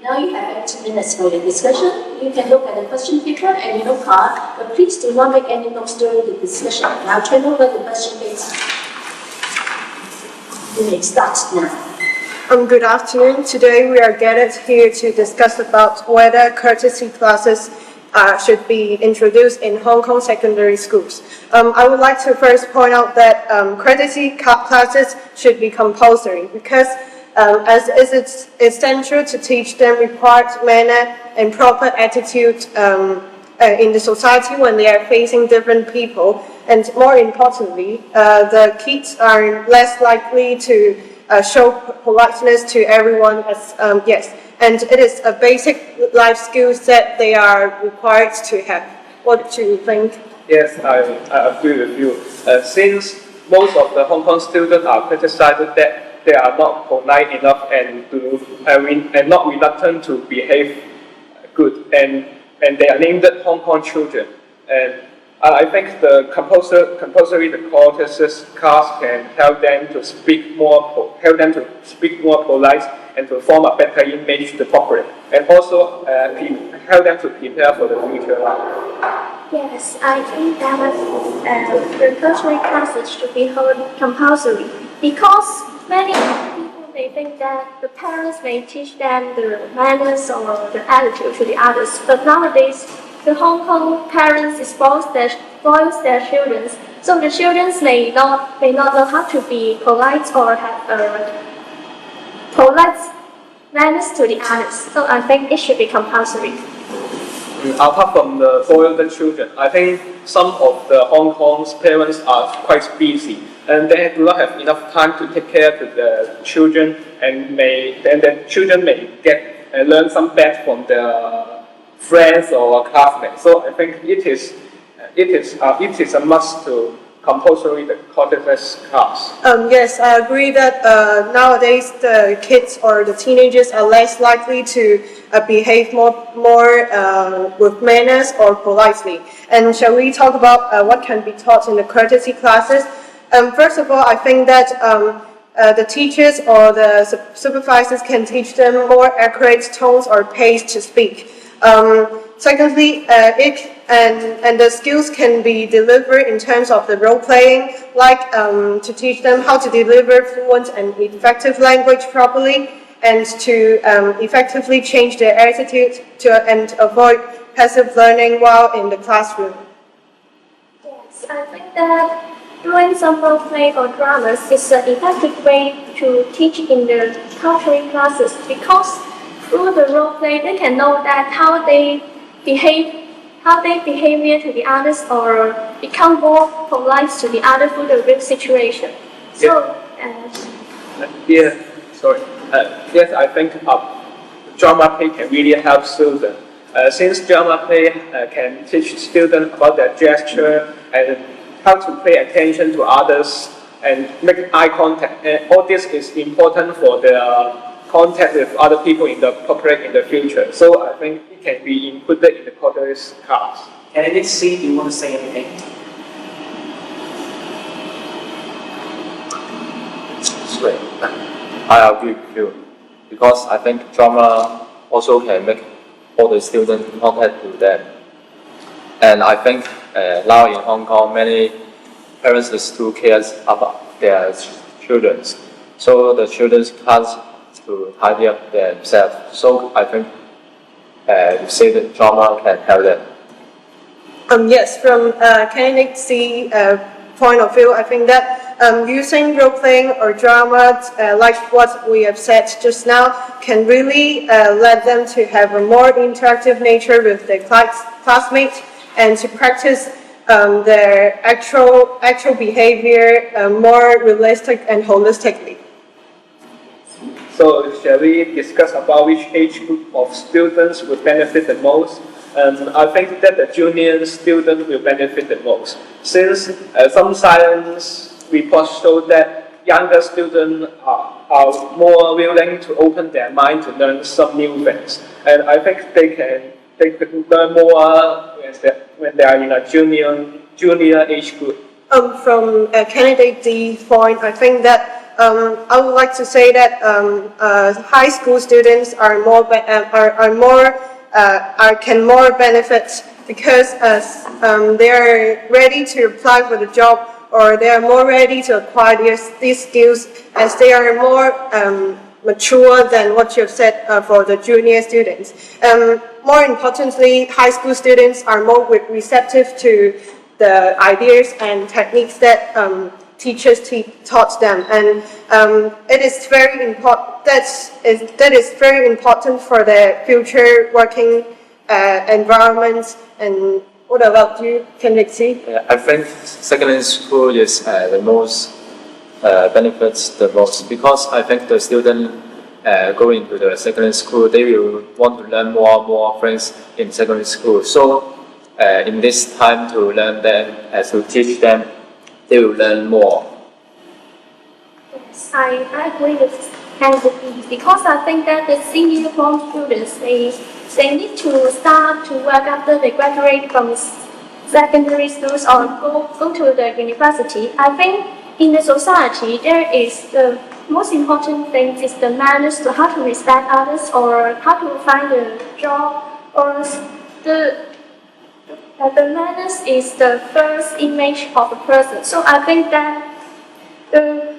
Now you have 80 minutes for your discussion. You can look at the question paper and your card, but please do not make any notes during the discussion. Now turn over the question paper. You may start now. Good afternoon. Today we are gathered here to discuss about whether courtesy classes should be introduced in Hong Kong secondary schools. I would like to first point out that courtesy classes should be compulsory because as it's essential to teach them required manner and proper attitude in the society when they are facing different people. And more importantly, the kids are less likely to show politeness to everyone and it is a basic life skill that they are required to have. What do you think? Yes, I agree with you. Since most of the Hong Kong students are criticized that they are not polite enough and not reluctant to behave good, and they are named Hong Kong children. And I think the compulsory courtesy class can help them to speak more polite and to form a better image to the public, and also help them to prepare for the future life. Yes, I think that the courtesy classes should be held compulsory because many people they think that the parents may teach them the manners or the attitude to the others, but nowadays the Hong Kong parents spoils their children, so the children may not know how to be polite or have polite manners to the others. So I think it should be compulsory. Apart from the spoiled children, I think some of the Hong Kong's parents are quite busy and they do not have enough time to take care of the children, and the children may learn some bad from their friends or classmates. So I think it is a must to compulsory the courtesy class. Yes, I agree that nowadays the kids or the teenagers are less likely to behave more with manners or politely. And shall we talk about what can be taught in the courtesy classes? First of all, I think that the teachers or the supervisors can teach them more accurate tones or pace to speak. Secondly, the skills can be delivered in terms of the role playing, like to teach them how to deliver fluent and effective language properly, and to effectively change their attitude and avoid passive learning while in the classroom. Yes, I think that doing some role play or dramas is an effective way to teach in the cultural classes because through the role play they can know that how they behave to the others or become more polite to the other through the real situation. So, yes, I think drama play can really help students. Since drama play can teach students about their gesture and how to pay attention to others and make eye contact. And all this is important for their contact with other people in the public in the future. So I think it can be included in the courtesy class. Candidate C, do you want to say anything? Great. I agree with you because I think drama also can make all the students contact to them. And I think now in Hong Kong, many parents still care about their children. So the children's class to tidy up themselves. So I think you say that drama can help them. Yes, from candidate C point of view, I think that using role-playing or drama, like what we have said just now, can really let them to have a more interactive nature with their classmates and to practice their actual behavior more realistic and holistically. So shall we discuss about which age group of students will benefit the most? I think that the junior student will benefit the most, since some science reports show that younger students are more willing to open their mind to learn some new things, and I think they could learn more when they are in a junior age group. From candidate D's point, I think that I would like to say that high school students are can more benefit because they are ready to apply for the job, or they are more ready to acquire these skills as they are more mature than what you have said for the junior students. More importantly, high school students are more receptive to the ideas and techniques that teachers taught them, and it is very important. That is very important for their future working environments. And what about you, Kendrick? I think secondary school is the most benefits the most, because I think the student going to the secondary school, they will want to learn more things in secondary school. So in this time to learn them, to teach them, they will learn more. Yes, I agree with Kennedy because I think that the senior form students they need to start to work after they graduate from secondary schools or go to the university. I think in the society there is the most important thing is the manners to how to respect others or how to find a job, or the manners is the first image of a person. So I think that the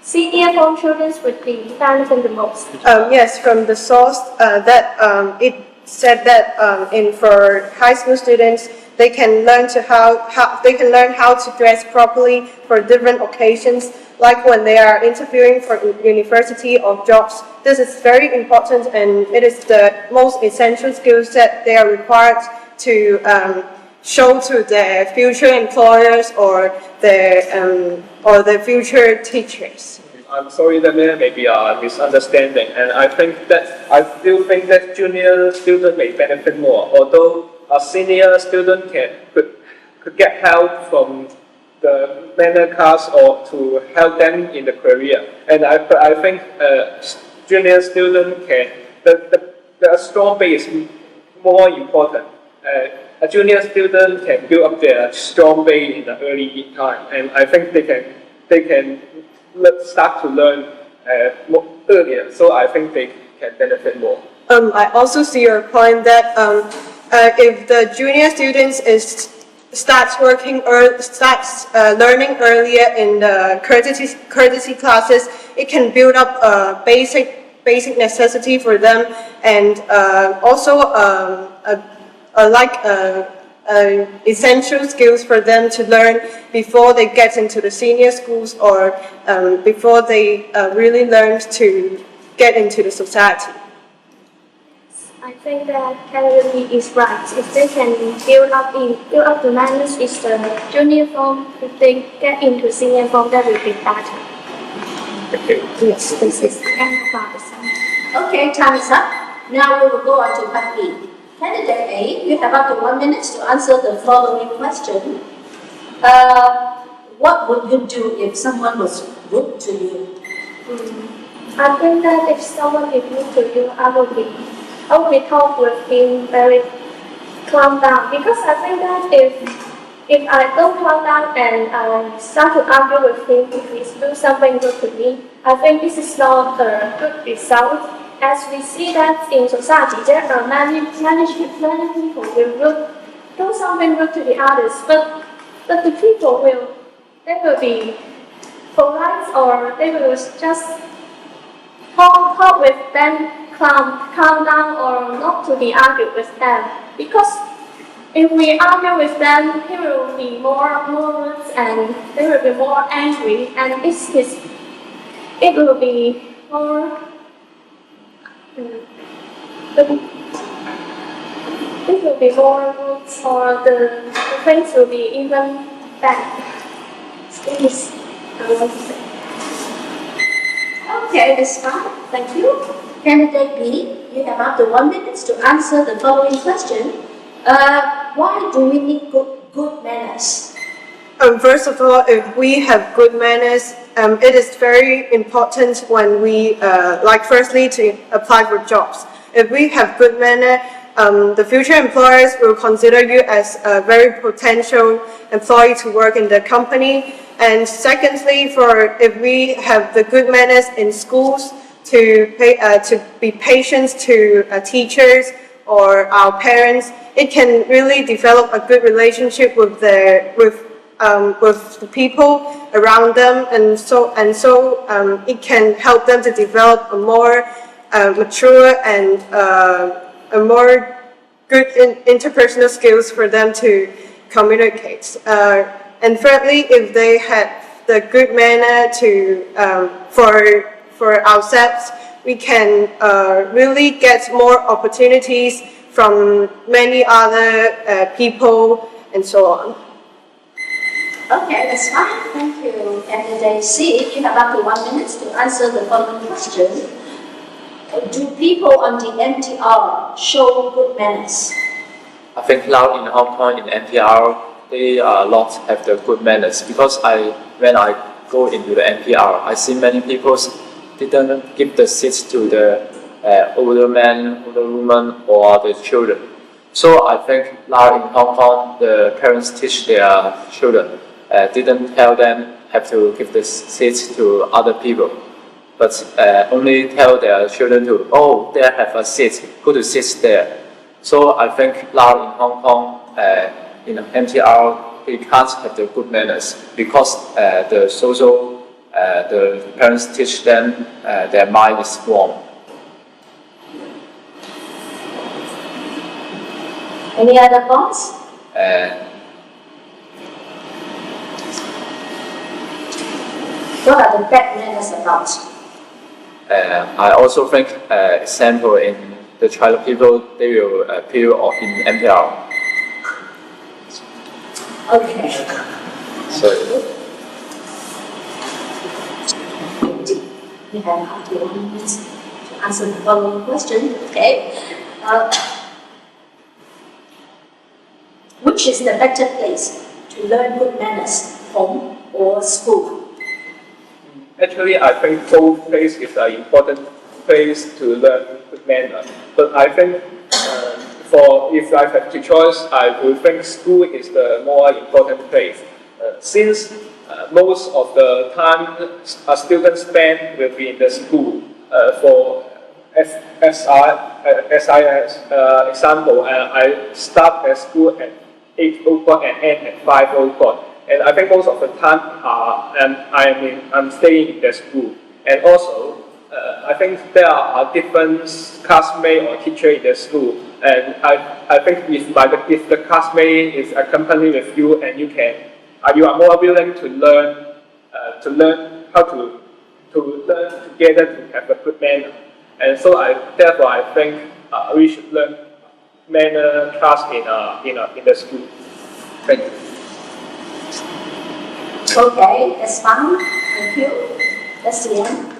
senior form children would be benefit the most. Yes, from the source that it said that for high school students, they can learn how to dress properly for different occasions, like when they are interviewing for university or jobs. This is very important, and it is the most essential skills that they are required to show to their future employers or their future teachers. I'm sorry that there may be a misunderstanding, and I still think that junior student may benefit more, although a senior student could get help from the manner class or to help them in the career. And I think junior student the strong base is more important. A junior student can build up their strong base in the early time, and I think they can start to learn more earlier. So I think they can benefit more. I also see your point that if the junior students starts learning earlier in the courtesy classes, it can build up a basic necessity for them, and also essential skills for them to learn before they get into the senior schools, or before they really learn to get into the society. I think that Kennedy is right. If they can build up the manners in the junior form, if they get into senior form, that will be better. Yes, This is kind of about the same. Okay, time is up. Now we will go on to part B. Candidate A, you have up to 1 minute to answer the following question. What would you do if someone was rude to you? I think that if someone is rude to you, I will be talk with him very calm down, because I think that if I don't calm down and I start to argue with him if he do something good to me, I think this is not a good result. As we see that in society, there are many people will do something rude to the others, but the people will be polite, or they will just talk with them, calm down, or not to be argued with them. Because if we argue with them, he will be more rude and they will be more angry, and it will be more. It will be more rude, or the things will be even bad. This is I want to say. Okay, that's fine. Thank you. Candidate B, you have up to 1 minute to answer the following question. Why do we need good manners? First of all, if we have good manners, it is very important when we, firstly, to apply for jobs. If we have good manner, the future employers will consider you as a very potential employee to work in the company. And secondly, if we have the good manners in schools to be patient to teachers or our parents, it can really develop a good relationship with the people around them, and so it can help them to develop a more mature and a more good interpersonal skills for them to communicate. And thirdly, if they had the good manner to for ourselves, we can really get more opportunities from many other people and so on. Okay, that's fine. Thank you. Candidate C, you have up to 1 minute to answer the following question. Do people on the MTR show good manners? I think now in Hong Kong, in NPR, they not have the good manners, because when I go into the NPR, I see many people didn't give the seats to the older men, older women, or the children. So I think now in Hong Kong, the parents teach their children, didn't tell them have to give the seats to other people, but only tell their children to, oh, they have a seat, go to sit there. So I think now in Hong Kong, in MTR, they can't have the good manners, because the parents teach them their mind is wrong. Any other thoughts? What are the bad manners about? I also think, example in the China people, they will appear in MPR. Okay. So. We have up to 1 minute to answer the following question. Okay. Which is the better place to learn good manners, home or school? Actually, I think both places is an important place to learn good manners. But I think if I have to choice, I would think school is the more important place. Since most of the time a student spend will be in the school. For example, I start at school at 8 o'clock and end at 5 o'clock. And I think most of the time I'm staying in the school. And also, I think there are different classmates or teachers in the school. And I think if the classmate is accompanied with you, and you are more willing to learn how to learn together to have a good manner. And so therefore I think we should learn manner class in the school. Thank you. Okay, that's fine. Thank you. That's the end.